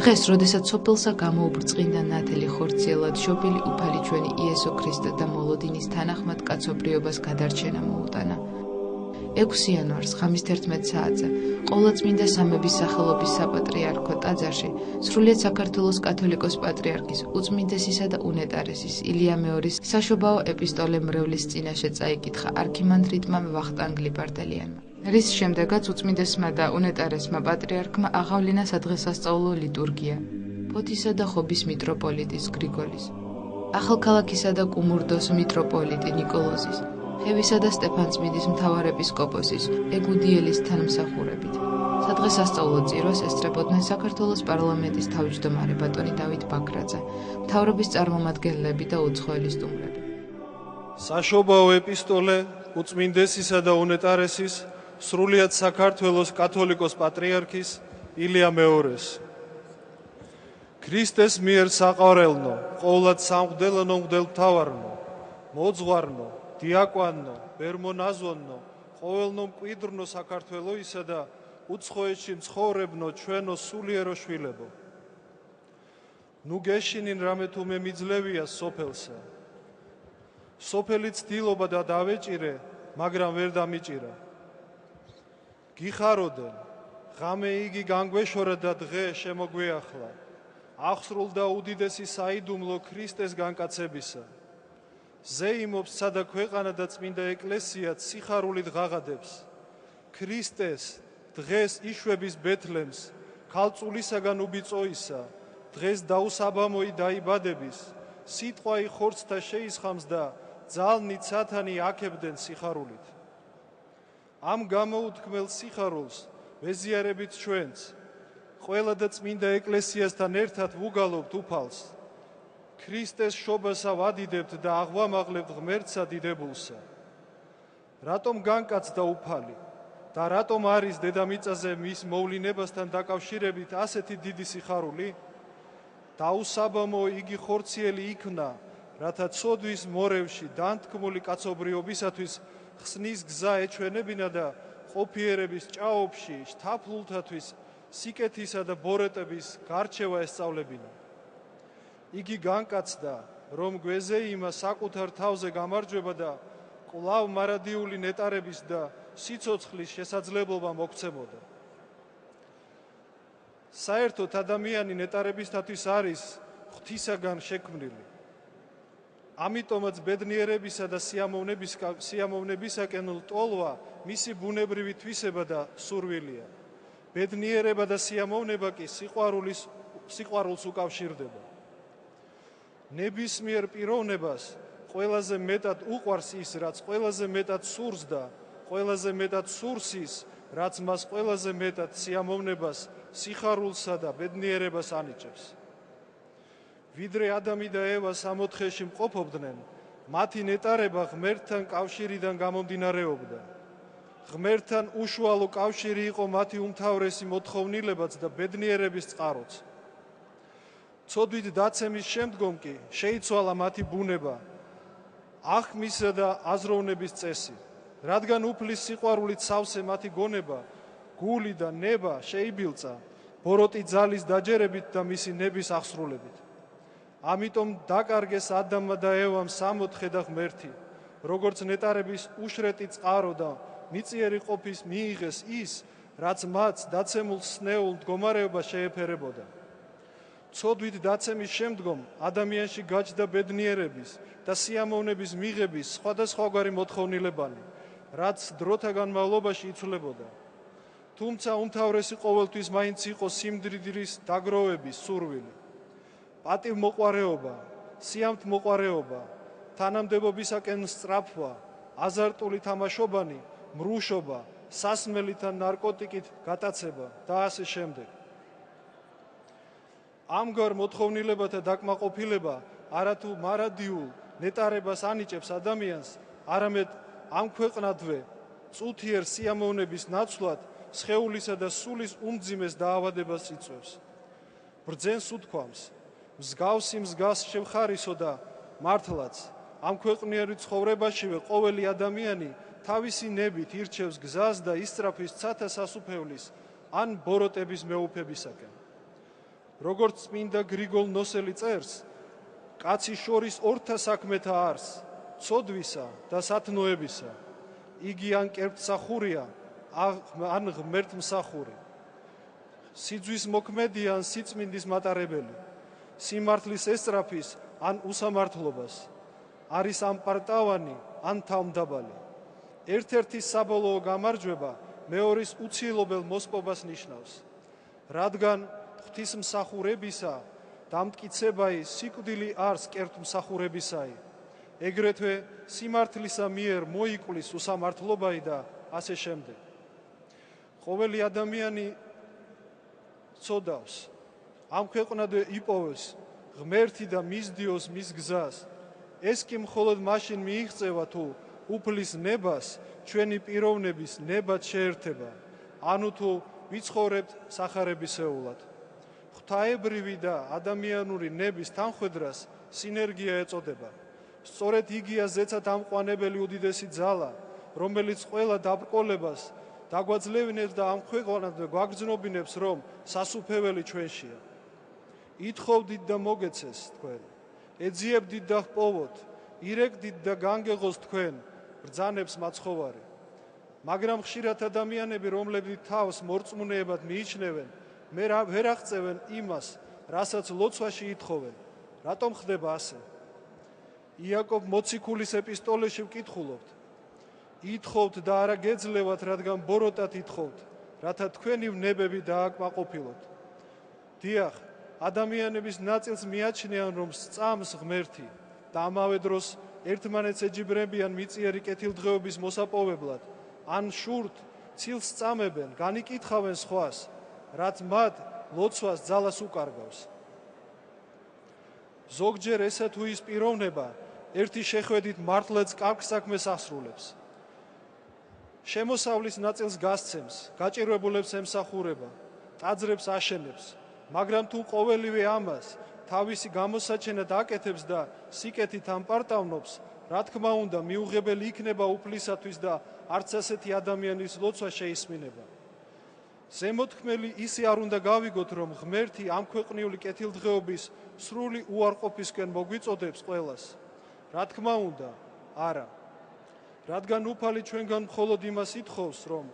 დღეს, როდესაც სოფელსა გამოუბრწყინდა ნათელი ხორციელად შობილი უფალი ჩვენი იესო ქრისტე და მოლოდინის თანახმად კაცობრიობას გადარჩენა მოუტანა. 6 იანვარს ღამის 11 საათზე ყოვლადწმინდა სამების სახელობის საპატრიარქო ტაძარში სრულიად საქართველოს კათოლიკოს პატრიარქის უწმინდესისა და უნეტარესის ილია მეორის საშობაო ეპისტოლე მრევლის წინაშე წაიკითხა არქიმანდრიტმა ვახტანგ ლიბარდელიანმა, რის შემდეგაც უწმინდესმა და უნეტარესმა პატრიარქმა აღავლინა სადღესასწაულო ლიტურგია ფოთისა და ხობის მიტროპოლიტის გრიგოლის, ახალქალაქისა და კუმურდოს მიტროპოლიტი ნიკოლოზის, ხევისა და სტეფანწმინდის მთავარეპისკოპოსის ეგუდიელის თანმსახურებით. სადღესასწაულო წირვას ესწრებოდნენ საქართველოს პარლამენტის თავმჯდომარე ბატონი დავით ბაქრაძე, მთავრობის წარმომადგენლები და უცხოელი სტუმრები. საშობაო ეპისტოლე უწმინდესისა და უნეტარესის სრულიად საქართველოს კათოლიკოს პატრიარქის ილია მეორეს. ქრისტეს მიერ საყარელნო, ყოვლად სამღვდელო მღვდელმთავარნო, მოძღვარნო, დიაკვანნო, ბერმონაზონნო, ყოველნო მკვიდრნო საქართველოისა და უცხოეთში მცხოვრებნო ჩვენო სულიერო შვილებო. ნუ გეშინინ რამე თუ მე მიძლევია სოფელსა. სოფელი ცდილობა და დავეჭირე, მაგრამ ვერ დამიჭირა. გიხაროდენ, ღამე იგი განგვეშორა და დღე შემოგვეახლა. აღსრულდა უდიდესი საიდუმლო ქრისტეს განკაცებისა. ზეიმობს სადა ქვეყანა და წმინდა ეკლესიაც სიხარულით ღაღადებს. ქრისტეს დღეს იშვების ბეთლემს, ქალწულისაგან უბიწოისა, დღეს დაუსაბამოი დაიბადების, სიტყვაი ხორცთა შეისხამს და ძალნით სათანი აქებდნენ სიხარულით. ამ გამოუთქმელ სიხარულს ვეზიარებით ჩვენც, ყველა და წმინდა ეკლესიასთან ერთად ვუგალობთ უფალს. ქრისტეს შობასა ვადიდებთ და აღვამაღლებთ ღმერთსა დიდებულსა. რატომ განკაცდა უფალი და რატომ არის დედამიწაზე მის მოვლინებასთან დაკავშირებით ასეთი დიდი სიხარული? დაუსაბამო იგი ხორციელი იქნა, რათა ცოდვის მორევში დანთქმული კაცობრიობისათვის ხსნის გზა ეჩვენებინა და ყოფიერების ჭაობში შთაფლულთათვის სიკეთისა და ბოროტების გარჩევა ესწავლებინა. იგი განკაცდა, რომ გვეზეიმა საკუთარ თავზე გამარჯვება და კვლავ მარადიული ნეტარების და სიცოცხლის შესაძლებლობა მოგცემოდა. საერთოდ ადამიანი ნეტარებისათვის არის ღვთისაგან შექმნილი. ამიტომაც ბედნიერებისა და სიამოვნებისაკენ ლტოლვა მისი ბუნებრივი თვისება და სურვილია. ბედნიერება და სიამოვნება კი სიყვარულს უკავშირდება. ნებისმიერ პიროვნებას ყველაზე მეტად უყვარს ის, რაც ყველაზე მეტად სურს და ყველაზე მეტად სურს ის, რაც მას ყველაზე მეტად სიამოვნებას, სიხარულსა და ბედნიერებას ანიჭებს. ვიდრე ადამი და ევა სამოთხეში მყოფობდნენ, მათი ნეტარება ღმერთთან კავშირიდან გამომდინარეობდა. ღმერთთან უშუალო კავშირი იყო მათი უმთავრესი მოთხოვნილებაც და ბედნიერების წყაროც. ცოდვით დაცემის შემდგომ კი შეიცვალა მათი ბუნება, აღქმისა და აზროვნების წესი, რადგან უფლის სიყვარულით სავსე მათი გონება, გული და ნება შეიბილწა, ბოროტი ძალის დაჯერებით და მისი ნების აღსრულებით. ამიტომ დაკარგეს ადამმა და ევამ სამოთხე და ღმერთი, როგორც ნეტარების უშრეტი წყარო და მიწიერი ყოფის მიიღეს ის, რაც მათ დაცემულ სნეულ მდგომარეობას შეეფერებოდა. ცოდვით დაცემის შემდგომ ადამიანში გაჩნდა ბედნიერების და სიამოვნების მიღების სხვადასხვაგვარი მოთხოვნილებანი, რაც დროთა განმავლობაში იცვლებოდა. თუმცა უმთავრესი ყოველთვის მაინც იყო სიმდიდრის დაგროვების სურვილი. პატივმოყვარეობა, სიამთმოყვარეობა, თანამდებობისაკენ სწრაფვა, აზარტული თამაშობანი, მრუშობა, სასმელით ან ნარკოტიკით გატაცება და ასე შემდეგ. ამგვარ მოთხოვნილებათა დაკმაყოფილება არათუ მარადიულ ნეტარებას ანიჭებს ადამიანს, არამედ ამ ქვეყნადვე წუთიერ სიამოვნების ნაცვლად სხეულისა და სულის უმძიმეს დაავადებას იწვევს. ბრძენს უთქვამს, მსგავსი მსგავს შევხარისო და მართლაც ამ ქვეყნიერი ცხოვრებაშივე ყოველი ადამიანი თავისი ნებით ირჩევს გზას და ისწრაფის ცათა სასუფევლის ან ბოროტების მეუფებისაკენ. როგორც წმინდა გრიგოლ ნოსელი წერს, კაცი შორის ორთა საქმეთა არს, ცოდვისა და სათნოებისა. იგი ან კერპსახურია, ან ღმერთმსახური. სიძვის მოქმედი ან სიწმინდის მატარებელი, სიმართლის ესწრაფის ან უსამართლობას, არის ამპარტავანი ან თავმდაბალი. ერთ-ერთი საბოლოო გამარჯვება მეორის უცილობელ მოსპობას ნიშნავს, რადგან ღვთისმსახურებისა დამტკიცებაი სიკვდილი არს კერპმსახურებისაი, ეგრეთვე სიმართლისა მიერ მოიკლის უსამართლობაი და ასე შემდეგ. ყოველი ადამიანი ცოდავს, ამ ქვეყნადვე იპოვეს ღმერთი და მისდიოს მის გზას. ეს კი მხოლოდ მაშინ მიიღწევა, თუ უფლის ნებას ჩვენი პიროვნების ნებად შეერთება, ანუ თუ ვიცხოვრებთ სახარებისეულად. ღვთაებრივი და ადამიანური ნების თანხვედრას სინერგია ეწოდება. სწორედ იგია ზეცად ამყვანებელი უდიდესი ძალა, რომელიც ყველა დაბრკოლებას დაგვაძლევინებს და ამ ქვეყანაზე გვაგრძნობინებს, რომ სასუფეველი ჩვენშია. ითხოვდით და მოგეცეს თქვენ, ეძიებდით და ჰპოვოთ, ირეკდით და განგეღოს თქვენ, ბრძანებს მაცხოვარი. მაგრამ ხშირად ადამიანები, რომლებიც თავს მორწმუნეებად მიიჩნევენ, ვერ აღწევენ იმას, რასაც ლოცვაში ითხოვენ. რატომ ხდება ასე? იაკობ მოციქულის ეპისტოლეში ვკითხულობთ, ითხოვთ და არა გეძლევათ, რადგან ბოროტად ითხოვთ, რათა თქვენი ვნებები დააკმაყოფილოთ. დიახ, ადამიანების ნაწილს მიაჩნიან, რომ სწამს ღმერთი და ამავე დროს ერთმანეთს ეჯიბრებიან მიწიერი კეთილდღეობის მოსაპოვებლად, ან შურთ, ცილს სწამებენ, განიკითხავენ სხვას, რაც მათ ლოცვას ძალას უკარგავს. ზოგჯერ ესა თუ ის პიროვნება ერთი შეხვედით მართლაც კარგ საქმეს ასრულებს. შემოსავლის ნაწილს გასცემს, გაჭირვებულებს ემსახურება, ტაძრებს აშენებს, მაგრამ თუ ყოველივე ამას თავისი გამოსაჩენად აკეთებს და სიკეთით ამპარტავნობს, რა თქმა უნდა, მიუღებელი იქნება უფლისათვის და არც ასეთი ადამიანის ლოცვა შეისმინება. ზემოთქმელი ისე არ უნდა გავიგოთ, რომ ღმერთი ამ ქვეყნიური კეთილდღეობის სრული უარყოფისკენ მოგვიწოდებს ყველას. რა თქმა უნდა, არა. რადგან უფალი ჩვენგან მხოლოდ იმას ითხოვს, რომ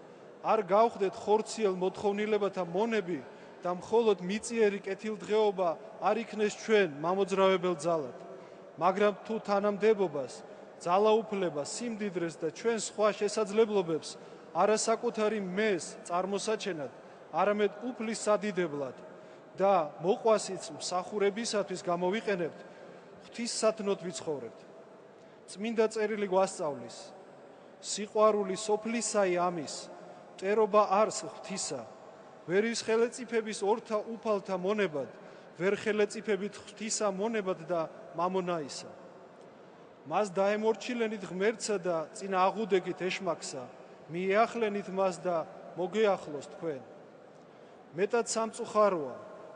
არ გავხდეთ ხორციელ მოთხოვნილებათა მონები და მხოლოდ მიწიერი კეთილდღეობა არ იქნეს ჩვენ მამოძრავებელ ძალად, მაგრამ თუ თანამდებობას, ძალაუფლებას, სიმდიდრეს და ჩვენ სხვა შესაძლებლობებს არასაკუთარი მეს წარმოსაჩენად, არამედ უფლის სადიდებლად და მოყვასიც მსახურებისათვის გამოვიყენებთ, ღვთისსათნოდ ვიცხოვრებთ. წმინდა წერილი გვასწავლის, სიყვარული სოფლისაი ამის, მტერობა არს ღვთისა, ვერ ის ხელეწიფების ორთა უფალთა მონებად, ვერ ხელეწიფებით ღვთისა მონებად და მამონაისა. მას დაემორჩილენით ღმერთსა და წინა აღუდეგით ეშმაკსა, მიეახლენით მას და მოგეახლოს თქვენ. მეტად სამწუხაროა,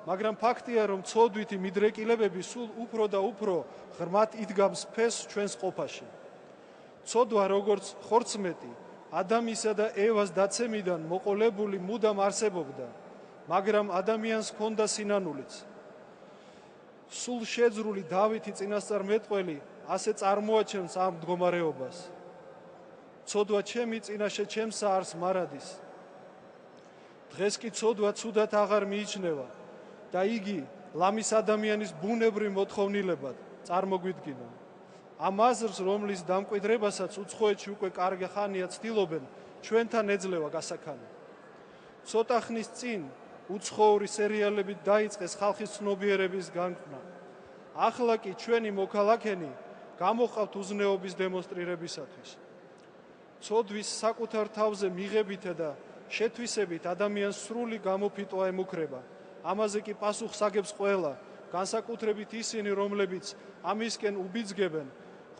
მაგრამ ფაქტია, რომ ცოდვითი მიდრეკილებები სულ უფრო და უფრო ღრმად იდგამს ფესვს ჩვენს ყოფაში. ცოდვა, როგორც ხორცმეტი, ადამისა და ევას დაცემიდან მოყოლებული მუდამ არსებობდა, მაგრამ ადამიანს ჰქონდა სინანულიც. სულ შეძრული დავითი წინასწარმეტყველი ასე წარმოაჩენს ამ მდგომარეობას. ცოდვა ჩემი წინაშე ჩემსა არს მარადის. დღეს კი ცოდვა ცუდად აღარ მიიჩნევა და იგი ლამის ადამიანის ბუნებრივ მოთხოვნილებად წარმოგვიდგინა. ამ აზრს, რომლის დამკვიდრებასაც უცხოეთში უკვე კარგი ხანია ცდილობენ, ჩვენთან ეძლევა გასაქანი. ცოტა ხნის წინ უცხოური სერიალებით დაიწყეს ხალხის ცნობიერების განკრნა. ახლა კი ჩვენი მოქალაქენი გამოყავთ უზნეობის დემონსტრირებისათვის. ცოდვის საკუთარ თავზე მიღებითა და შეთვისებით ადამიანს სრული გამოფიტვა ემუქრება. ამაზე კი პასუხს აგებს ყველა, განსაკუთრებით ისინი, რომლებიც ამისკენ უბიძგებენ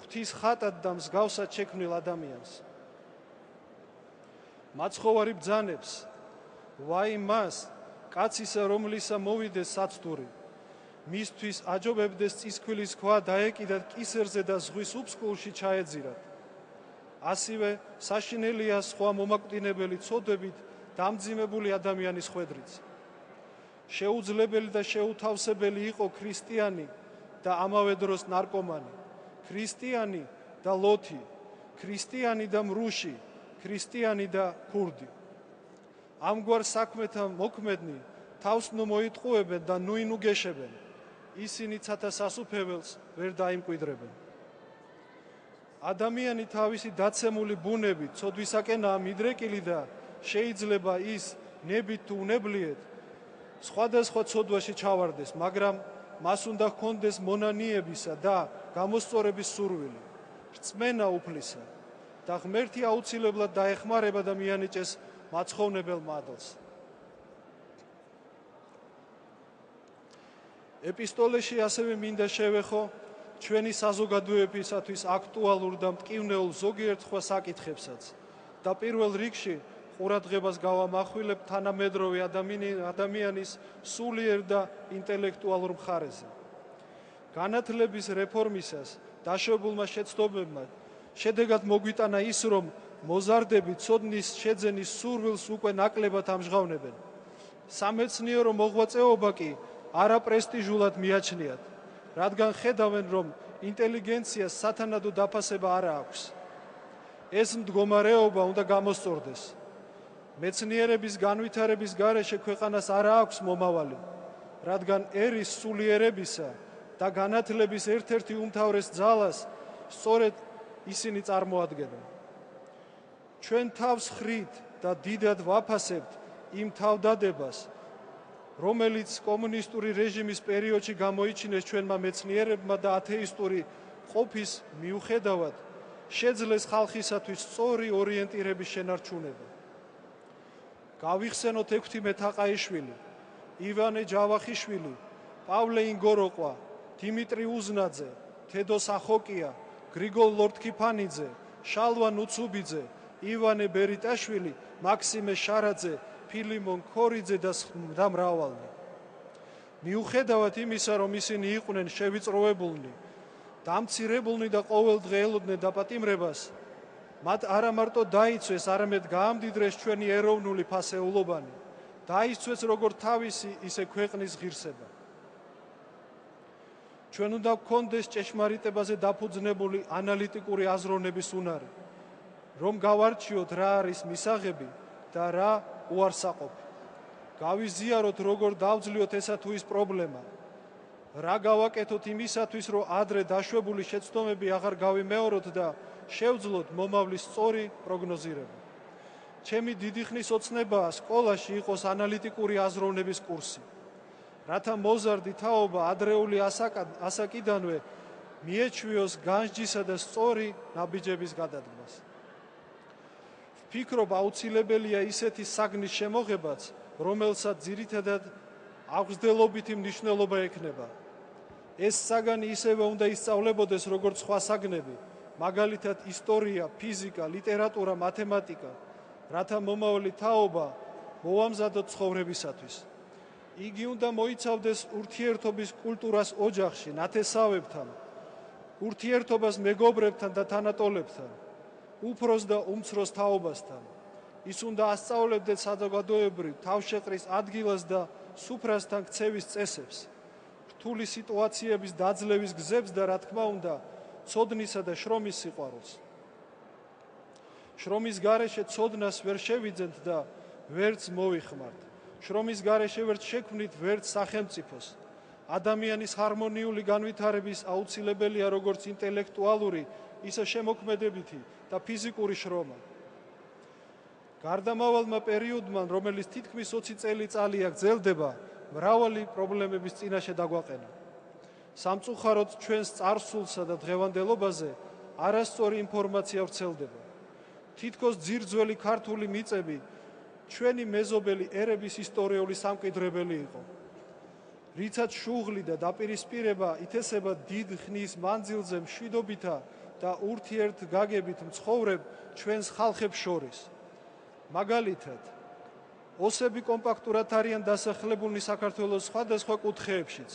ღვთის ხატად და მსგავსად შექმნილ ადამიანს. მაცხოვარი ბრძანებს, ვაი მას, კაცისა, რომლისა მოვიდეს საცდური, მისთვის აჯობებდეს წისქვილის ქვა დაეკიდათ კისერზე და ზღვის უფსკულში ჩაეძირათ. ასევე საშინელია სხვა მომაკვდინებელი ცოდვებით დამძიმებული ადამიანის ხვედრიც. შეუძლებელი და შეუთავსებელი იყო ქრისტიანი და ამავე დროს ნარკომანი, ქრისტიანი და ლოთი, ქრისტიანი და მრუში, ქრისტიანი და ქურდი. ამგვარ საქმეთა მოქმედნი თავს ნუ მოიტყუებენ და ნუ გეშებენ, ისინი ცათა სასუფეველს ვერ დაიმკვიდრებენ. ადამიანი თავისი დაცემული ბუნებით ცოდვისაკენაა მიდრეკილი და შეიძლება ის ნებით თუ უნებლიეთ სხვადასხვა ცოდვაში ჩავარდეს, მაგრამ მას უნდა ჰქონდეს მონანიებისა და გამოსწორების სურვილი, რწმენა უფლისა და ღმერთი აუცილებლად დაეხმარება და მიანიჭეს მაცხოვნებელ მადლს. ეპისტოლეში ასევე მინდა შევეხო ჩვენი საზოგადოებისათვის აქტუალურ და მტკივნეულ ზოგიერთ სხვა საკითხებსაც და პირველ რიგში ყურადღებას გავამახვილებ თანამედროვე ადამიანის სულიერ და ინტელექტუალურ მხარეზე. განათლების რეფორმისას დაშვებულმა შეცდომებმა შედეგად მოგვიტანა ის, რომ მოზარდები ცოდნის შეძენის სურვილს უკვე ნაკლებად ამჟღავნებენ. სამეცნიერო მოღვაწეობა კი არაპრესტიჟულად მიაჩნიათ, რადგან ხედავენ, რომ ინტელიგენციას სათანადო დაფასება არ აქვს. ეს მდგომარეობა უნდა გამოსწორდეს. მეცნიერების განვითარების გარეშე ქვეყანას არ აქვს მომავალი, რადგან ერის სულიერებისა და განათლების ერთ-ერთი უმთავრეს ძალას სწორედ ისინი წარმოადგენენ. ჩვენ თავს ხრით და დიდად ვაფასებთ იმ თავდადებას, რომელიც კომუნისტური რეჟიმის პერიოდში გამოიჩინეს ჩვენმა მეცნიერებმა და ათეისტური ყოფის მიუხედავად შეძლეს ხალხისათვის სწორი ორიენტირების შენარჩუნება. გავიხსენოთ ექვთიმე თაყაიშვილი, ივანე ჯავახიშვილი, პავლე ინგოროყვა, დიმიტრი უზნაძე, თედო სახოკია, გრიგოლ ლორთქიფანიძე, შალვა ნუცუბიძე, ივანე ბერიტაშვილი, მაქსიმე შარაძე, ფილიმონ ქორიძე და მრავალნი. მიუხედავად იმისა, რომ ისინი იყვნენ შევიწროებულნი, დამცირებულნი და ყოველდღე ელოდნენ დაპატიმრებას, მათ არა მარტო დაიცვეს, არამედ გაამდიდრეს ჩვენი ეროვნული ფასეულობანი, დაიცვეს როგორც თავისი, ისე ქვეყნის ღირსება. ჩვენ უნდა გვქონდეს ჭეშმარიტებაზე დაფუძნებული ანალიტიკური აზროვნების უნარი, რომ გავარჩიოთ რა არის მისაღები და რა უარსაყოფი. გავიზიაროთ, როგორ დავძლიოთ ესა თუ ის პრობლემა, რა გავაკეთოთ იმისათვის, რომ ადრე დაშვებული შეცდომები აღარ გავიმეოროთ და შევძლოთ მომავლის სწორი პროგნოზირება. ჩემი დიდი ხნის ოცნებაა სკოლაში იყოს ანალიტიკური აზროვნების კურსი, რათა მოზარდი თაობა ადრეული ასაკიდანვე მიეჩვიოს განსჯისა და სწორი ნაბიჯების გადადგმას. ვფიქრობ, აუცილებელია ისეთი საგნის შემოღებაც, რომელსაც ძირითადად აღზრდელობითი მნიშვნელობა ექნება. ეს საგანი ისევე უნდა ისწავლებოდეს, როგორც სხვა საგნები, მაგალითად ისტორია, ფიზიკა, ლიტერატურა, მათემატიკა, რათა მომავალი თაობა მოვამზადოთ ცხოვრებისათვის. იგი უნდა მოიცავდეს ურთიერთობის კულტურას ოჯახში, ნათესავებთან, ურთიერთობას მეგობრებთან და თანატოლებთან, უფროს და უმცროს თაობასთან. ის უნდა ასწავლებდეს საზოგადოებრივ თავშეყრის ადგილას და სუფრასთან ქცევის წესებს, რთული სიტუაციების დაძლევის გზებს და რა თქმა უნდა, ცოდნისა და შრომის სიყვარულს. შრომის გარეშე ცოდნას ვერ შევიძენთ და ვერც მოვიხმართ. შრომის გარეშე ვერ შექმნით ვერც სახელმწიფოს. ადამიანის ჰარმონიული განვითარების აუცილებელია როგორც ინტელექტუალური, ისე შემოქმედებითი და ფიზიკური შრომა. გარდამავალმა პერიოდმა, რომელიც თითქმის 20 წელიწადია გრძელდება, მრავალი პრობლემების წინაშე დაგვაყენა. სამწუხაროდ ჩვენს წარსულსა და დღევანდელობაზე არასწორი ინფორმაცია ვრცელდება. თითქოს ძირძველი ქართული მიწები ჩვენი მეზობელი ერების ისტორიული სამკვიდრებელი იყო. რიცაც შუღლი და დაპირისპირება ითესება დიდ ხნის მანძილზე მშვიდობითა და ურთიერთგაგებით მცხოვრებ ჩვენს ხალხებს შორის. მაგალითად, ოსები კომპაქტურად არიან დასახლებულნი საქართველოს სხვადასხვა კუთხეებშიც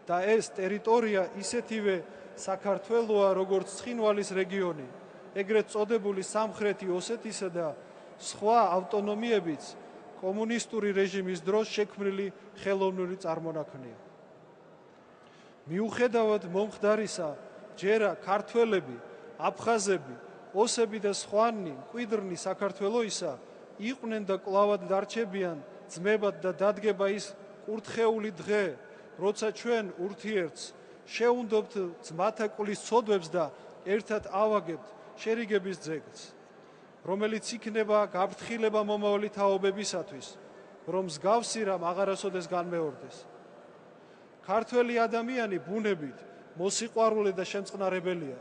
და ეს ტერიტორია ისეთივე საქართველოა, როგორც ცხინვალის რეგიონი, ეგრეთ წოდებული სამხრეთი ოსეთისა და სხვა ავტონომიებიც კომუნისტური რეჟიმის დროს შექმნილი ხელოვნური წარმონაქმნია. მიუხედავად მომხდარისა, ჯერა ქართველები, აფხაზები, ოსები და სხვანი მკვიდრნი საქართველოისა იყვნენ და კლავად დარჩებიან ძმებად და დადგება ის კურთხეული დღე, როცა ჩვენ ურთიერთს შევუნდობთ ძმათა კვლის ცოდვებს და ერთად ავაგებთ შერიგების ძეგლს, რომელიც იქნება გაფრთხილება მომავალი თაობებისათვის, რომ მსგავსი რამ აღარასოდეს განმეორდეს. ქართველი ადამიანი ბუნებით მოსიყვარულე და შემწყნარებელია.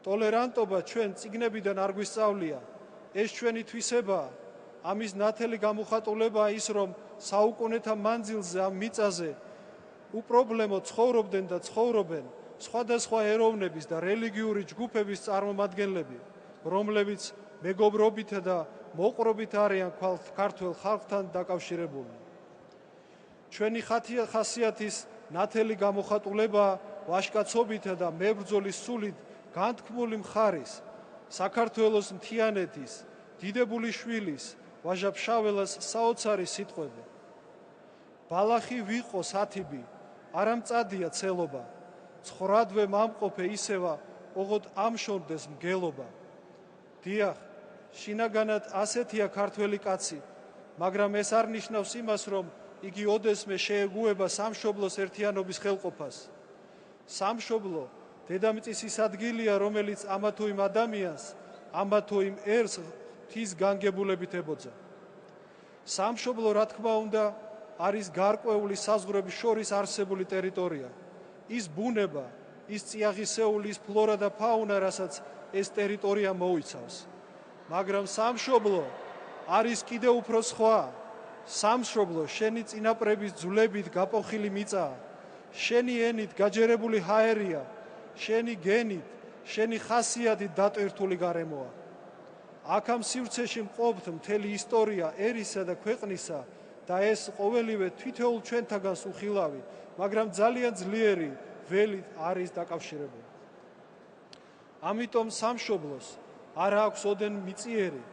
ტოლერანტობა ჩვენ წიგნებიდან არ გვისწავლია. ეს ჩვენი თვისებაა. ამის ნათელი გამოხატულებაა ის, რომ საუკუნეთა მანძილზე ამ მიწაზე უპრობლემო ცხოვრობდნენ და ცხოვრობენ სხვადასხვა ეროვნების და რელიგიური ჯგუფების წარმომადგენლები, რომლებიც მეგობრობით და მოყრობით არიან ქართველ ხალხთან დაკავშირებული. ჩვენი ხასიათის ნათელი გამოხატულებაა ვაჟკაცობითა და მებრძოლის სულით განთქმული მხარის, საქართველოს მთიანეთის, დიდებული შვილის, ვაჟა ფშაველას საოცარი სიტყვები. ბალახი ვიყო სათიბი, არა მწადია ცელობა, ცხრადვე მამყოფე ისევა, ოღოთ ამშორდეს მგელობა. დიახ, შინაგანად ასეთია ქართველი კაცი, მაგრამ ეს არ ნიშნავს იმას, რომ იგი ოდესმე შეეგუება სამშობლოს ერთიანობის ხელყოფას. სამშობლო დედამიწის ის ადგილია, რომელიც ამა თუ იმ ადამიანს, ამა თუ იმ ერს ღვთის განგებულებით ებოძა. სამშობლო, რა თქმა უნდა, არის გარკვეული საზღვრების შორის არსებული ტერიტორია. ის ბუნება, ის წიაღისეული, ის ფლორა და ფაუნა, რასაც ეს ტერიტორია მოიცავს. მაგრამ სამშობლო არის კიდევ უფრო სხვა. სამშობლო შენი წინაპრების ძვლებით გაპოხილი მიწაა, შენი ენით გაჯერებული ჰაერია, შენი გენით, შენი ხასიათით დატვირთული გარემოა. აქ ამ სივრცეში მყოფთ მთელი ისტორია ერისა და ქვეყნისა და ეს ყოველივე თითოეულ ჩვენთაგანს უხილავი, მაგრამ ძალიან ძლიერი ველით არის დაკავშირებული. ამიტომ სამშობლოს არ აქვს ოდენ მიწიერი,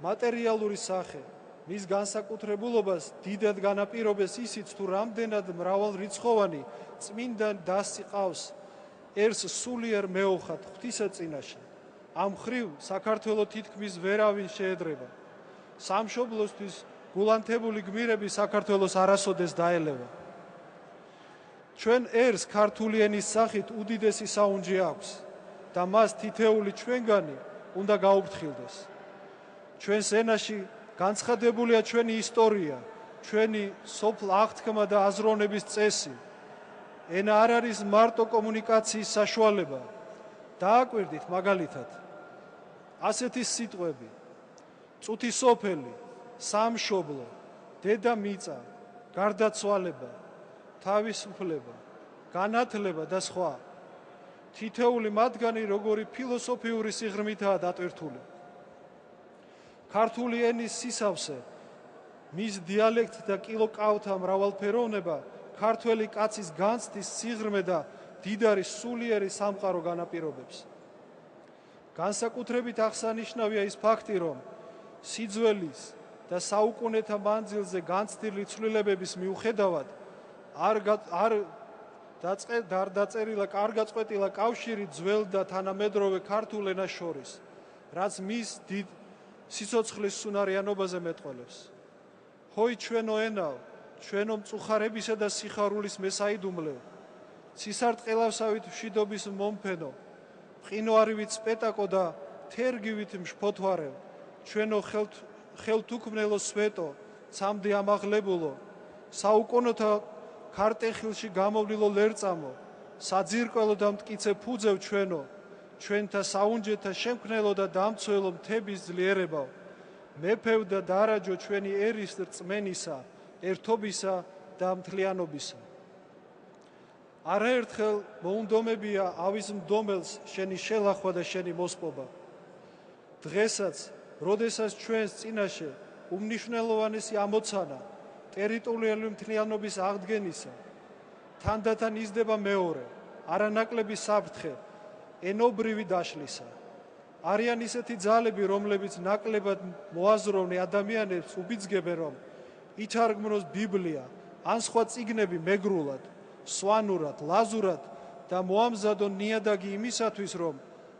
მატერიალური სახე, მის განსაკუთრებულობას დიდად განაპირობეს ისიც, თუ რამდენად მრავალრიცხოვანი წმინდა დასი ყავს ერს სულიერ მეოხად ღვთისა წინაშე. ამ ხრივ საქართველო თითქმის ვერავინ შეედრება. სამშობლოსთვის გულანთებული გმირები საქართველოს არასოდეს დაელევა. ჩვენ ერს ქართული ენის სახით უდიდესი საუნჯე აქვს და მას თითეული ჩვენგანი უნდა გაუფრთხილდეს. ჩვენს ენაში განცხადებულია ჩვენი ისტორია, ჩვენი სოფლ აღთქმა და აზროვნების წესი. ენა არ არის მარტო კომუნიკაციის საშუალება. დააკვირდით მაგალითად ასეთი სიტყვები: წუთი სოფელი, სამშობლო, დედამიწა, გარდაცვალება, თავისუფლება, განათლება და სხვა. თითოეული მათგანი როგორი ფილოსოფიური სიღრმითაა დატვირთული. ქართული ენის სისავსე, მის დიალექტ და კილოკავთა მრავალფეროვნება ქართველი კაცის განცდის სიღრმე და დიდარი სულიერი სამყარო განაპირობებს. განსაკუთრებით აღსანიშნავია ის ფაქტი, რომ სიძველის და საუკუნეთა მანძილზე განცდილი ცვლილებების მიუხედავად არ გაწყვეტილა კავშირი ძველ და თანამედროვე ქართულ ენას შორის, რაც მის დიდ სიცოცხლის სუნარიანობაზე მეტყველებს. ჰოი ჩვენო ენაო, ჩვენო მწუხარებისა და სიხარულის მესაიდუმლეო, ცისარტყელავსავით მშვიდობის მომფენო, მყინვარივით სპეტაკო და თერგივით მშფოთვარეო, ჩვენო ხელთუქმნელო სვეტო, ცამდე ამაღლებულო, საუკუნოთა ქარტეხილში გამოვლილო ლერწამო, საძირკველო და მტკიცე ფუძევ ჩვენო, ჩვენთა საუნჯეთა შემქმნელო და დამცველო მთების ძლიერებაო, მეფევ და დარაჯო ჩვენი ერის რწმენისა, ერთობისა და მთლიანობისა. არაერთხელ მოუნდომებია ავის მდომელს შენი შელახვა და შენი მოსპობა. დღესაც, როდესაც ჩვენს წინაშე უმნიშვნელოვანესი ამოცანა ტერიტორიული მთლიანობის აღდგენისა, თანდათან იზრდება მეორე, არანაკლები საფრთხე, ენობრივი დაშლისა. არიან ისეთი ძალები, რომლებიც ნაკლებად მოაზროვნე ადამიანებს უბიძგებენ, რომ ითარგმნოს ბიბლია ან სხვა წიგნები მეგრულად, სვანურად, ლაზურად და მოამზადონ ნიადაგი იმისათვის, რომ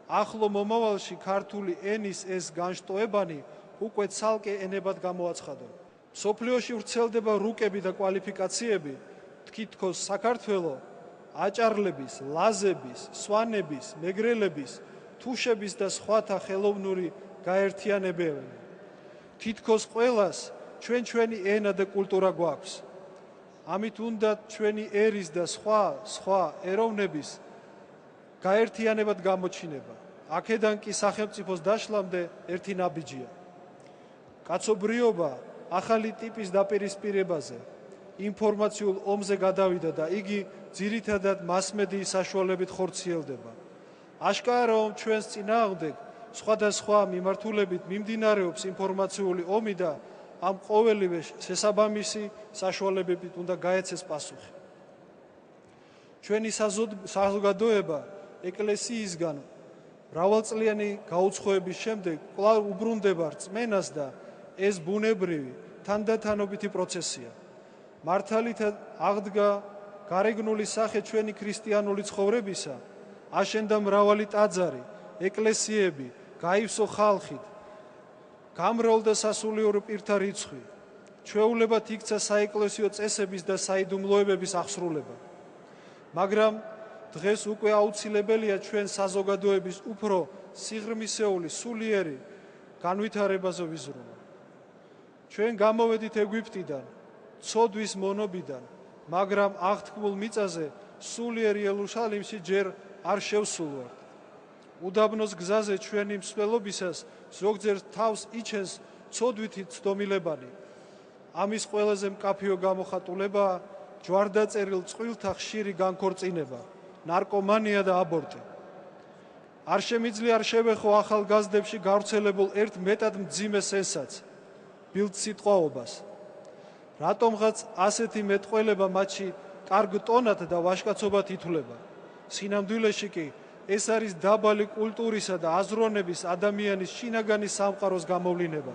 ახლო მომავალში ქართული ენის ეს განშტოებანი უკვე ცალკე ენებად გამოაცხადონ. მსოფლიოში ვრცელდება რუკები და კვალიფიკაციები, თითქოს საქართველო აჭარლების, ლაზების, სვანების, მეგრელების, თუშების და სხვათა ხელოვნური გაერთიანებებია. თითქოს ყველას ჩვენი ენა და კულტურა გვაქვს. ამით უნდა ჩვენი ერის და სხვა ეროვნების გაერთიანებად გამოჩინება. აქედან კი სახელმწიფოს დაშლამდე ერთი ნაბიჯია. კაცობრიობა ახალი ტიპის დაპირისპირებაზე, ინფორმაციულ ომზე გადავიდა და იგი ძირითადად მასმედიის საშუალებით ხორციელდება. აშკარა რომ ჩვენს წინააღმდეგ სხვადასხვა მიმართულებით მიმდინარეობს ინფორმაციული ომი და ამ ყოველივე შესაბამისი საშუალებებით უნდა გაეცეს პასუხი. ჩვენი საზოგადოება ეკლესიისგან მრავალწლიანი გაუცხოების შემდეგ კვლავ უბრუნდება რწმენას და ეს ბუნებრივი თანდათანობითი პროცესია. მართალითად აღდგა გარეგნული სახე ჩვენი ქრისტიანული ცხოვრებისა, აშენდა მრავალი ტაძარი, ეკლესიები, გაივსო ხალხით, გამრავლდა სასულიერო პირთა რიცხვი, ჩვეულებად იქცა საეკლესიო წესების და საიდუმლოებების აღსრულება. მაგრამ დღეს უკვე აუცილებელია ჩვენ საზოგადოების უფრო სიღრმისეული, სულიერი განვითარებაზე ვიზრუნო. ჩვენ გამოვედით ეგვიპტიდან, ცოდვის მონობიდან, მაგრამ აღთქმულ მიწაზე სულიერ იერუსალიმში ჯერ არ შევსულვართ. უდაბნოს გზაზე ჩვენი მსვლელობისას ზოგჯერ თავს იჩენს ცოდვითი ცდომილებანი. ამის ყველაზე მკაფიო გამოხატულებაა ჯვარდაწერილ წყვილთა ხშირი განქორწინება, ნარკომანია და აბორტი. არ შემიძლია არ შევეხო ახალგაზრდებში გავრცელებულ ერთ მეტად მძიმე სენსაც, ბილდსიტყვაობას. რატომღაც ასეთი მეტყველება მათში კარგ ტონად და ვაჟკაცობად ითვლება. სინამდვილეში კი ეს არის დაბალი კულტურისა და აზროვნების ადამიანის შინაგანი სამყაროს გამოვლინება.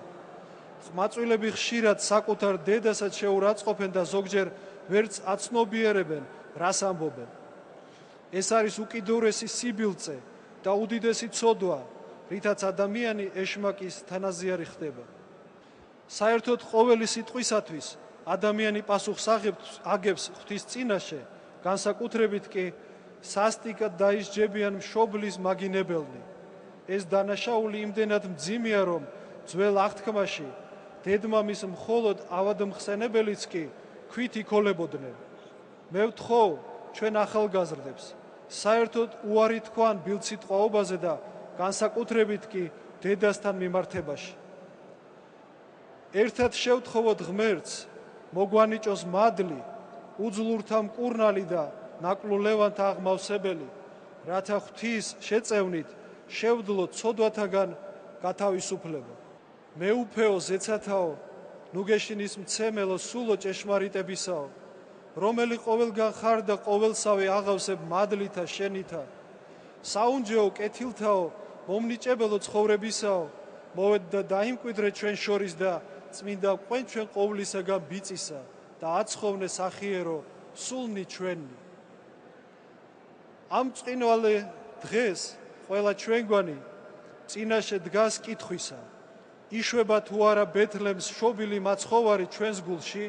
ყმაწვილები ხშირად საკუთარ დედასაც შეურაცხყოფენ და ზოგჯერ ვერც აცნობიერებენ, რას ამბობენ. ეს არის უკიდურესი სიბილწე და უდიდესი ცოდვა, რითაც ადამიანი ეშმაკის თანაზიარი ხდება. საერთოდ ყოველი სიტყვისათვის ადამიანი პასუხს აგებს ღვთის წინაშე, განსაკუთრებით კი სასტიკად დაისჯებიან მშობლის მაგინებელნი. ეს დანაშაული იმდენად მძიმეა, რომ ძველ აღთქმაში დედმამის მხოლოდ ავადმხსენებელიც კი ქვით იქოლებოდნენ. მე ვთხოვ ჩვენ ახალგაზრდებს, საერთოდ უარი თქვან ბილდსიტყვაობაზე და განსაკუთრებით კი დედასთან მიმართებაში. ერთად შევთხოვოთ ღმერთს, მოგვანიჭოს მადლი, უძლურთა მკურნალი და ნაკლულევანთა აღმავსებელი, რათა ღვთის შეწევნით შევძლოთ ცოდვათაგან გათავისუფლება. მეუფეო ზეცათაო, ნუგეშინის მცემელო სულო ჭეშმარიტებისაო, რომელი ყოველგან ხარ და ყოველსავე აღავსებ მადლითა შენითა, საუნჯეო კეთილთაო, მომნიჭებელო ცხოვრებისაო, მოვედ და დაიმკვიდრე ჩვენ შორის და წმინდა ყვენ ჩვენ ყოვლისაგან ბიწისა და აცხოვნე სახიერო სულნი ჩვენი. ამ წინვალე დღეს ყველა ჩვენგვანი წინაშე დგას კითხვისა, იშვება თუ არა ბეთლემს შობილი მაცხოვარი ჩვენს გულში?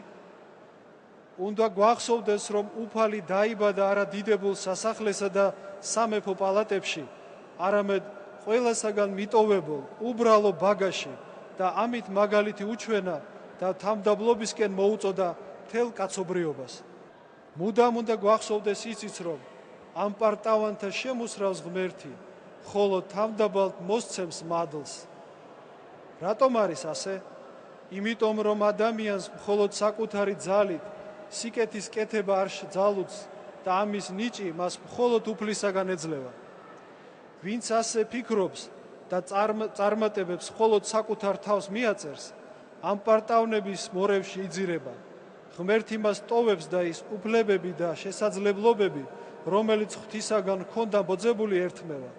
უნდა გვახსოვდეს, რომ უფალი დაიბადა არა დიდებულ სასახლესა და სამეფო პალატებში, არამედ ყველასაგან მიტოვებულ უბრალო ბაგაში და ამით მაგალითი უჩვენა და თავმდაბლობისკენ მოუწოდა მთელ კაცობრიობას. მუდამ უნდა გვახსოვდეს ისიც, რომ ამ პარტავანთა შემოსრავს ღმერთი, ხოლო თავმდაბალთ მოსცემს მადლს. რატომ არის ასე? იმიტომ რომ ადამიანს მხოლოდ საკუთარი ძალით სიკეთის კეთება არ ძალუძს და ამის ნიჭი მას მხოლოდ უფლისაგან ეძლევა. ვინც ასე ფიქრობს და წარმატებებს მხოლოდ საკუთარ თავს მიაწერს, ამ პარტავნების მორევში იძირება. ღმერთი მას ტოვებს და ის უფლებები და შესაძლებლობები, რომელიც ღვთისაგან ჰქონდა მოძებული, ერთმევა.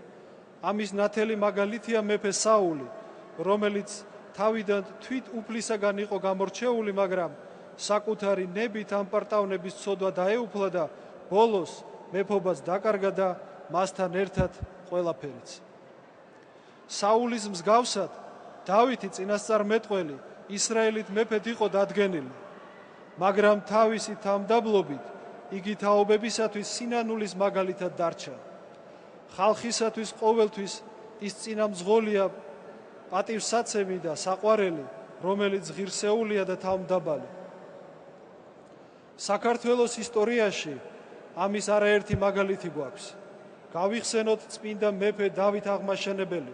ამის ნათელი მაგალითია მეფე საული, რომელიც თავიდან თვით უფლისაგან იყო გამორჩეული, მაგრამ საკუთარი ნებით ამ პარტავნების ცოდვა დაეუფლა და ბოლოს მეფობას დაკარგა და მასთან ერთად ყველაფერიც. საულის მსგავსად დავითი წინასწარმეტყველი ისრაელით მეფედ იყო დადგენილი, მაგრამ თავისი თავმდაბლობით იგი თაობებისათვის სინანულის მაგალითად დარჩა. ხალხისათვის ყოველთვის ის წინამძღოლია, პატივსაცემი და საყვარელი, რომელიც ღირსეულია და თავმდაბალი. საქართველოს ისტორიაში ამის არაერთი მაგალითი გვაქვს. გავიხსენოთ წმინდა მეფე დავით აღმაშენებელი,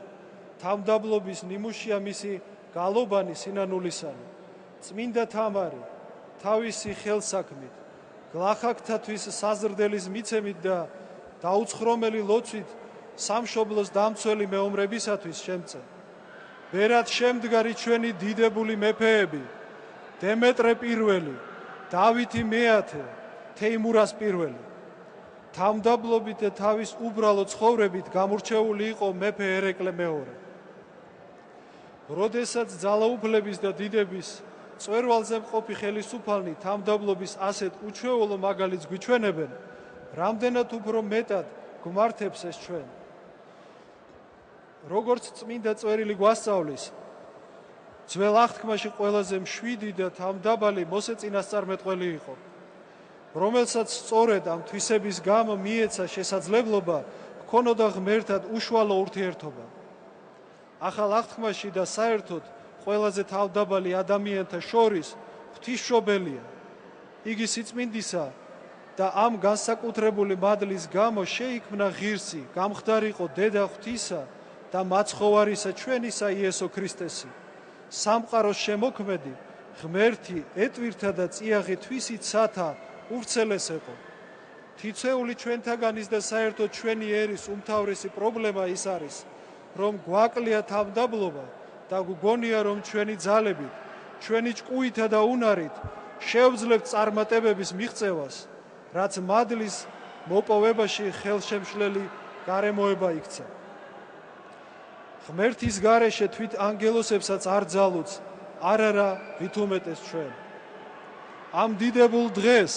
თავმდაბლობის ნიმუშია მისი გალობანი სინანულისანი. წმინდა თამარი თავისი ხელსაქმით, გლახაკთათვის საზრდელის მიცემით და დაუცხრომელი ლოცვით სამშობლოს დამცველი მეომრებისათვის შემწე. ბერად შემდგარი ჩვენი დიდებული მეფეები, დემეტრე პირველი, დავითი მეათე, თეიმურას პირველი. თავმდაბლობით და თავის უბრალო ცხოვრებით გამორჩეული იყო მეფე ერეკლე მეორე. როდესაც ძალაუფლების და დიდების წვერვალზე მყოფი ხელისუფალნი თავმდაბლობის ასეთ უჩვეულო მაგალითს გვიჩვენებენ, რამდენად უფრო მეტად გვმართებს ეს ჩვენ. როგორც წმინდა წერილი გვასწავლის, ძველ აღთქმაში ყველაზე მშვიდი და თავმდაბალი მოსე წინასწარმეტყველი იყო, რომელსაც სწორედ ამ თვისების გამო მიეცა შესაძლებლობა ჰქონოდა ღმერთად უშუალო ურთიერთობა. ახალ აღთქმაში და საერთოდ ყველაზე თავმდაბალი ადამიანთა შორის ღვთისმშობელია. იგი სიწმინდისა და ამ განსაკუთრებული მადლის გამო შეიქმნა ღირსი, გამხდარიყო დედა ღვთისა და მაცხოვარისა ჩვენისა იესო ქრისტესი. სამყაროს შემოქმედი, ღმერთი ეტვირთა და წიაღი თვისით სათა ურცელესეყო. თითოეული ჩვენთაგანის და საერთოდ ჩვენი ერის უმთავრესი პრობლემა ის არის, რომ გვაკლია თავმდაბლობა და გვგონია, რომ ჩვენი ძალებით, ჩვენი ჭკუითა და უნარით შევძლებთ წარმატებების მიღწევას, რაც მადლის მოპოვებაში ხელშემშლელი გარემოება იქცა. ღმერთის გარეშე თვით ანგელოსებსაც არ ძალუც, არა ვით უმეტეს ჩვენ. ამ დიდებულ დღეს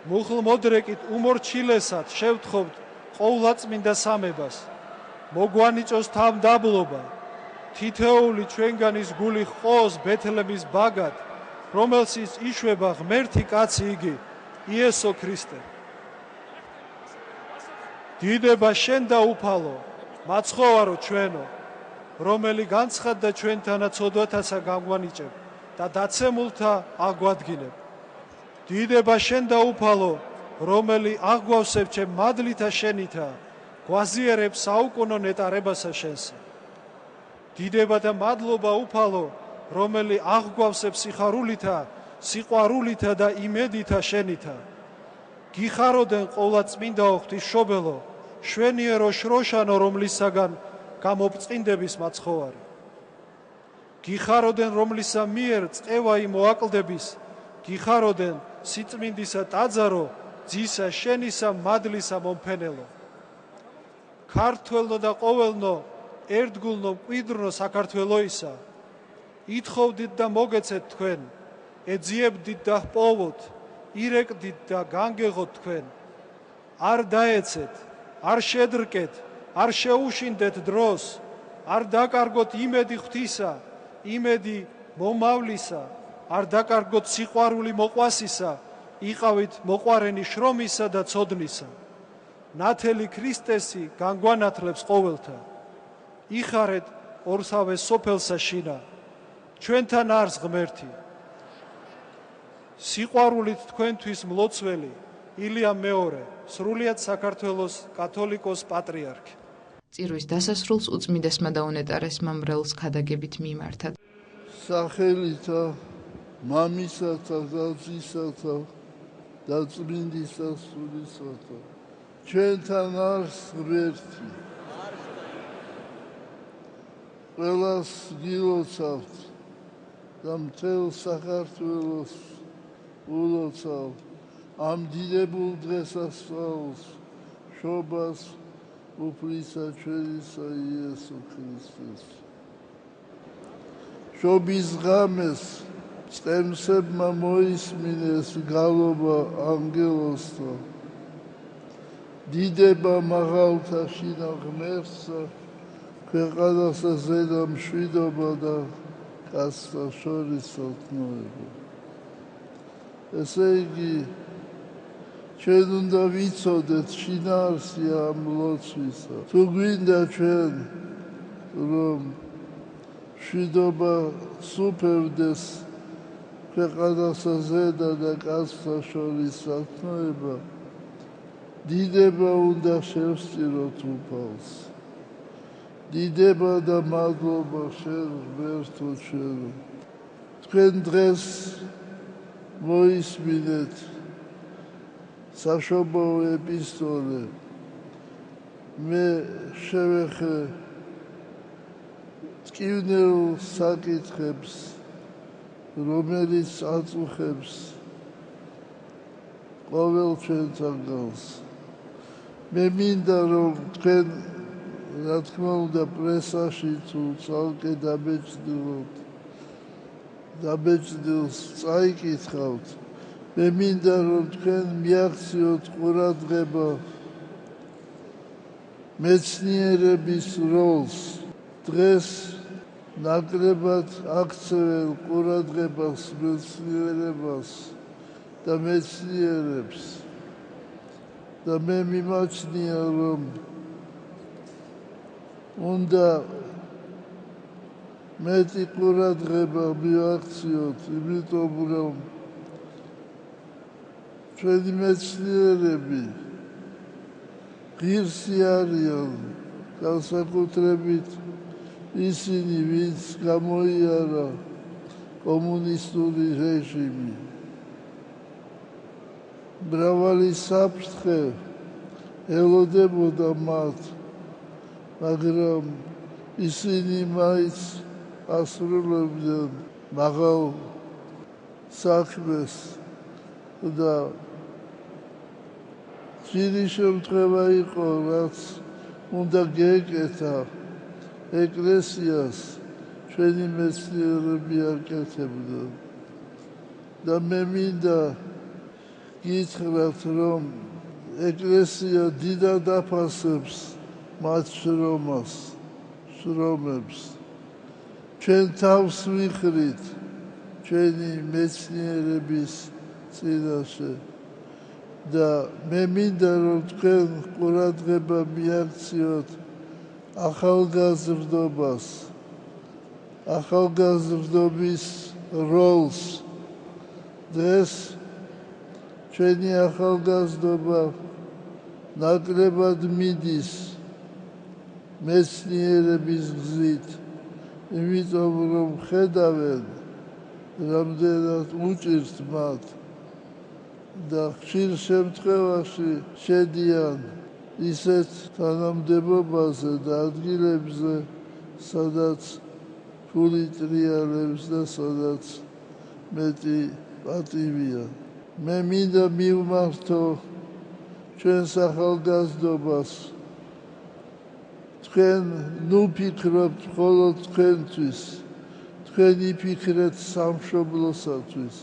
მუხლმოდრეკით უმორჩილესად შევთხოვთ ყოვლადწმინდა სამებას, მოგვანიჭოს თავმდაბლობა, თითოეული ჩვენგანის გული ჰყოს ბეთლემის ბაგად, რომელსიც იშვება ღმერთი კაცი იგი, იესო ქრისტე. დიდება შენ და უფალო, მაცხოვარო ჩვენო, რომელი განცხადდა ჩვენთანაც ცოდვათასა გაგვანიჭებ და დაცემულთა აგვადგინებ. დიდება შენ და უფალო, რომელი აღგვავსებ ჩემ მადლითა შენითა, გვაზიარებ საუკუნო ნეტარებასა შენსა. დიდება და მადლობა უფალო, რომელი აღგვავსებ სიხარულითა, სიყვარულითა და იმედითა შენითა. გიხაროდენ ყოვლადწმინდაო ღვთისმშობელო, შვენიერო შროშანო, რომლისაგან გამობწყინდების მაცხოვარი. გიხაროდენ, რომლისა მიერ წევა მოაკლდების, გიხაროდენ სიწმინდისა ტაძარო, ძისა შენისა მადლისა მომფენელო. ქართველნო და ყოველნო, ერთგულნო მკვიდრნო საქართველოისა, ითხოვდით და მოგეცეთ თქვენ, ეძიებდით და ჰპოვოთ, ირეკდით და განგეღოთ თქვენ. არ დაეცეთ, არ შედრკეთ, არ შეუშინდეთ დროს, არ დაკარგოთ იმედი ღვთისა, იმედი მომავლისა, არ დაკარგოთ სიყვარული მოყვასისა, იყავით მოყვარენი შრომისა და ცოდნისა. ნათელი ქრისტესი განგვანათლებს ყოველთა. იხარეთ ორსავე სოფელსა შინა, ჩვენთან არს ღმერთი. სიყვარულით თქვენთვის მლოცველი ილია მეორე, სრულიად საქართველოს კათოლიკოს პატრიარქი. წირვის დასასრულს უწმიდესმა და უნეტარეს მამრელს ქადაგებით მიმართა. სახელითა მამისათა და ძისათა და წმინდისა სულისათა, ჩვენთან არს ღმერთი. ყველას გილოცავთ და მთელ საქართველოს ულოცავთ ამ დიდებულ დღესასწაულს, შობას, უფლისა ჩვენისა იესო ქრისტეს. შობის ღამეს წყემსებმა მოისმინეს გალობა ანგელოსთა, დიდება მაღალთა შინა ღმერთსა, ქვეყანასა ზედა მშვიდობა და კაცთა შორის სათნოება. ესე იგი, ჩვენ უნდა ვიცოდეთ შინაარსი ამ ლოცვისა. თუ გვინდა ჩვენ, რომ მშვიდობა სუფევდეს ქვეყანასა ზედა და კაცთა შორის სათნოება, დიდება უნდა შევსწიროთ უფალს. დიდება და მადლობა შენ ღმერთო ჩვენო. თქვენ დღეს მოისმინეთ საშობაო ეპისტოლე. მე შევეხე ტკივნელ საკითხებს, რომელიც აწუხებს ყოველ ჩვენს ანგელს. მე მინდა რომ თქვენ რა თქმა უნდა პრესაში თუ ცალკე დაბეჭდილს წაიკითხავთ. მე მინდა რომ თქვენ მიაქციოთ ყურადღება მეცნიერების როლს. დღეს ნაკლებად აქცევენ ყურადღებას მეცნიერებას და მეცნიერებს და მე მიმაჩნია რომ უნდა მეტი ყურადღება მივაქციოთ, იმიტომ რომ ჩვენი მეცნიერები ღირსი არიან, განსაკუთრებით ისინი, ვინც გამოიარა კომუნისტური რეჟიმი. მრავალი საფრთხე ელოდებოდა მათ, მაგრამ ისინი მაინც ასრულებდნენ მაღალ საქმეს და ძირი შემთხვევა იყო, რაც უნდა გეკეთა ეკლესიას, ჩვენი მეცნიერები აკეთებდნენ. და მე მინდა გითხრათ, რომ ეკლესია დიდად აფასებს მათ შრომებს. ჩვენ თავს ვიხრით ჩვენი მეცნიერების წინაშე და მე მინდა რომ თქვენ ყურადღება მიაქციოთ ახალგაზრდობას, ახალგაზრდობის როლს. დღეს ჩვენი ახალგაზრდობა ნაკლებად მიდის მეცნიერების გზით, იმიტომ რომ ხედავენ რამდენად უჭირთ მათ და ხშირ შემთხვევაში შედიან ისეთ თანამდებობაზე და ადგილებზე, სადაც ფული ტრიალებს და სადაც მეტი პატივია. მე მინდა მივმართო ჩვენს ახალგაზრდობას. თქვენ ნუ ფიქრობთ მხოლოდ თქვენთვის, თქვენ იფიქრეთ სამშობლოსათვის.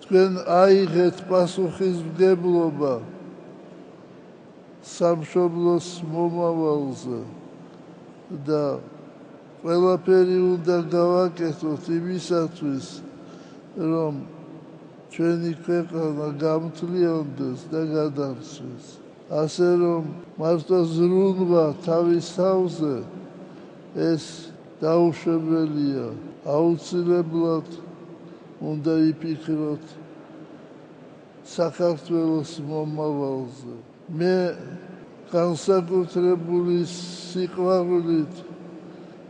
თქვენ აიღეთ პასუხისმგებლობა სამშობლოს მომავალზე და ყველაფერი უნდა გავაკეთოთ იმისათვის, რომ ჩვენი ქვეყანა გამთლიანდეს და გადარჩეს. ასე რომ მართლა ზრუნვა თავის თავზე ეს დაუშვებელია. აუცილებლად უნდა იფიქროთ საქართველოს მომავალზე. მე განსაკუთრებული სიყვარულით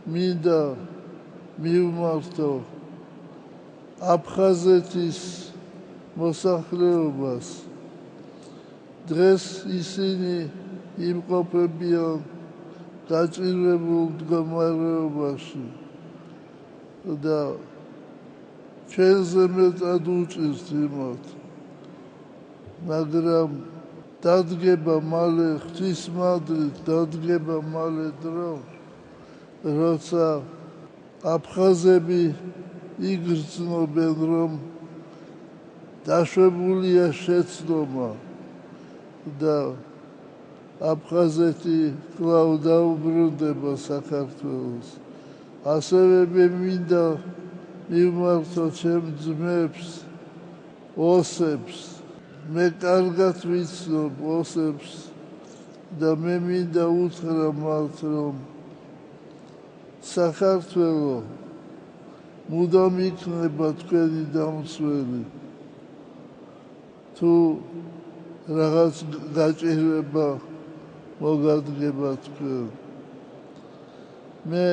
მინდა მივმართო აფხაზეთის მოსახლეობას. დღეს ისინი იმყოფებიან დაჭირებულ მდგომარეობაში და ჩვენზე მეტად უჭირთ იმათ, მაგრამ დადგება მალე ღვთისმადლით, დადგება მალე დრო, როცა აფხაზები იგრძნობენ, რომ დაშვებულია შეცდომა და აფხაზეთი კვლავ დაუბრუნდება საქართველოს. ასევე მე მინდა მივმართო ჩემ ძმებს, ოსებს, მე კარგად ვიცნობ ოსებს და მე მინდა უთხრა მათ, რომ საქართველო მუდამ იქნება თქვენი დამცველი. თუ რაღაც გაჭირვება მოგადგება თქვენ. მე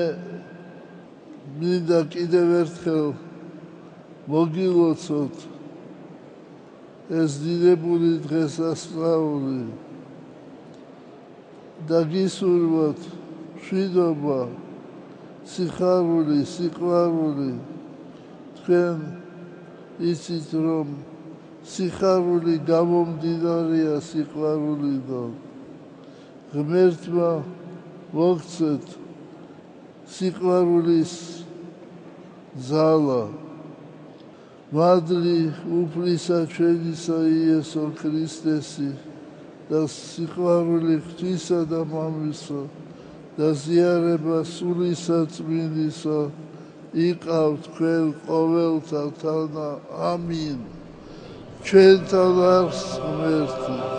მინდა კიდევ ერთხელ მოგილოცოთ ეს დიდებული დღესასწაული და გისურვოთ მშვიდობა, სიხარული, სიყვარული. თქვენ იცით, რომ სიხარული გამომდინარეა სიყვარულიდან. ღმერთმა მოგცეთ სიყვარულის ძალა. მადლი უფლისა ჩვენისა იესო ქრისტესი და სიყვარული ღვთისა და მამისა და ზიარება სულისა წმინდისა იყავ თქვენ ყოველთა თანა. ამინ. ჩვენთან არის ღმერთი.